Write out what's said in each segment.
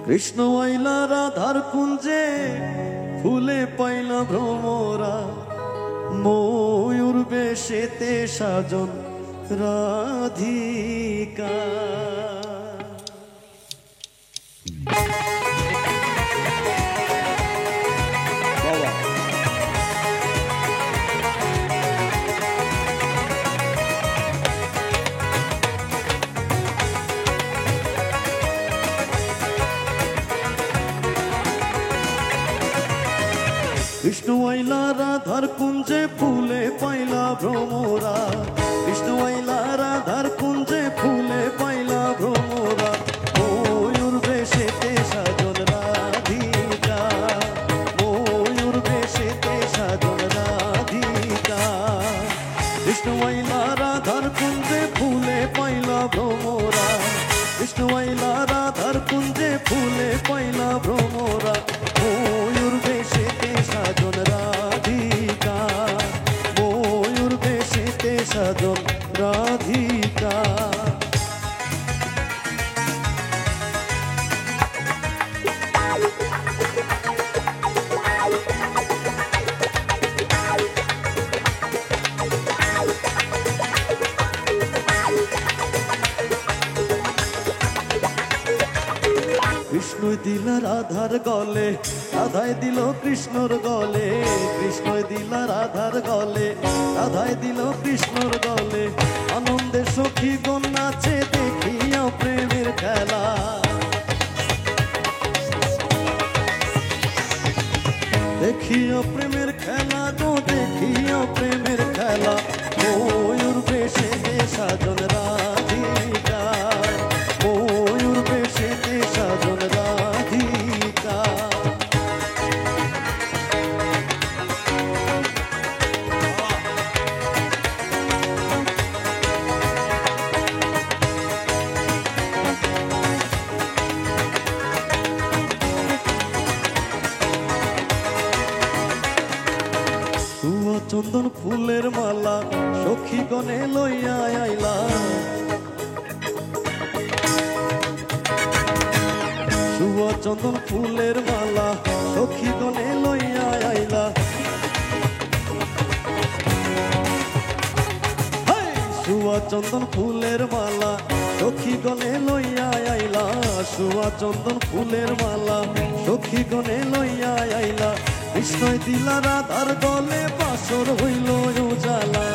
কৃষ্ণ আইলা রাধার কুঞ্জে ফুলে পাইলা ভ্রমরা ময়ূর বেশেতে সাজন রাধিকা। কৃষ্ণ আইলা রাধার কুঞ্জে ফুলে পাইলা ভ্রমরা, কৃষ্ণ আইলা রাধার কুঞ্জে ফুলে পাইলা ভ্রমরা ময়ূর বেশেতে সাজন রাধিকা, ময়ূর বেশেতে সাজন রাধিকা। কৃষ্ণ আইলা রাধার কুঞ্জে ফুলে পাইলা ভ্রমরা, কৃষ্ণ আইলা রাধার কুঞ্জে ফুলে পাইলা ভ্রমরা ময়ূর বেশেতে সাজন রাধিকা, ময়ূর বেশেতে সাজন রাধিকা। কৃষ্ণ দিল রাধার গলে, রাধাই দিল কৃষ্ণর গলে, কৃষ্ণ দিল রাধার গলে, রাধাই দিল কৃষ্ণর গলে। আনন্দে সখী গণ নাচে দেখিয়া প্রেমের খেলা, দেখিয়া প্রেমের খেলা গো, দেখিয়া প্রেমের খেলা ময়ূর বেশেতে সাজন রাধিকা, ময়ূর বেশেতে সাজন রাধিকা। সুয়া চন্দন ফুলের মালা সখী গণে লইয়া আইলা, সুয়া চন্দন ফুলের মালা সখী গণে লইয়া আইলা। সুয়া চন্দন ফুলের মালা সখী গণে লইয়া আইলা, সুয়া চন্দন ফুলের মালা সখী গণে লইয়া আইলা। কৃষ্ণই দিলা রাধার গলে বাসর হইল উজালা,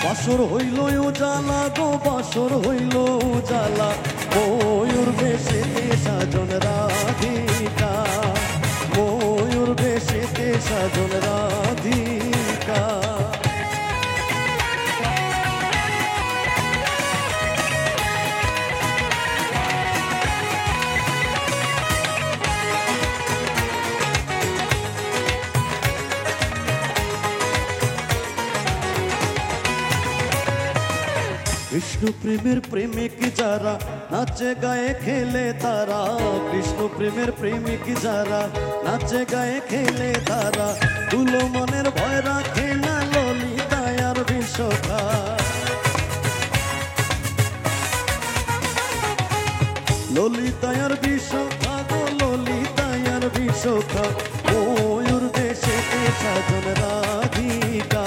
বাসর হইল উজালা গো, বাসর হইল উজালা ময়ূর বেশেতে সাজন রাধিকা, ময়ূর বেশেতে সাজন রাধিকা। কৃষ্ণ প্রেমের প্রেমিক যারা নাচে গায়ে খেলে তারা, কৃষ্ণ প্রেমের প্রেমিক যারা নাচে গায়ে খেলে তারা দুলো মনের ভয় রাখে না ললিতায় আর বিশ্বখা, ললিতায় আর বিশ্বখা গো, ললিতায় আর বিশ্বখা ময়ূর বেশেতে সাজন রাধিকা,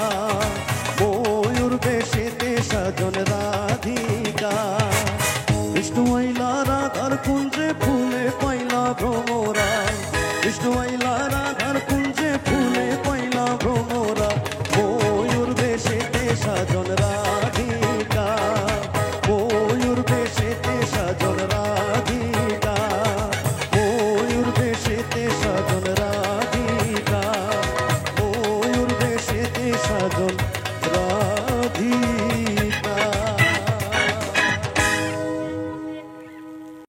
ময়ূর বেশেতে সাজন রাধিকা। কৃষ্ণ আইলা রাধার কুঞ্জে ফুলে পাইলা ভ্রমরা, কৃষ্ণ আইলা রাধার কুঞ্জে ফুলে পাইলা ভ্রমরা ময়ূর বেশেতে সাজন রাধিকা, ময়ূর বেশেতে সাজন রাধিকা, ময়ূর বেশেতে সাজন রাধিকা, ময়ূর বেশেতে সাজন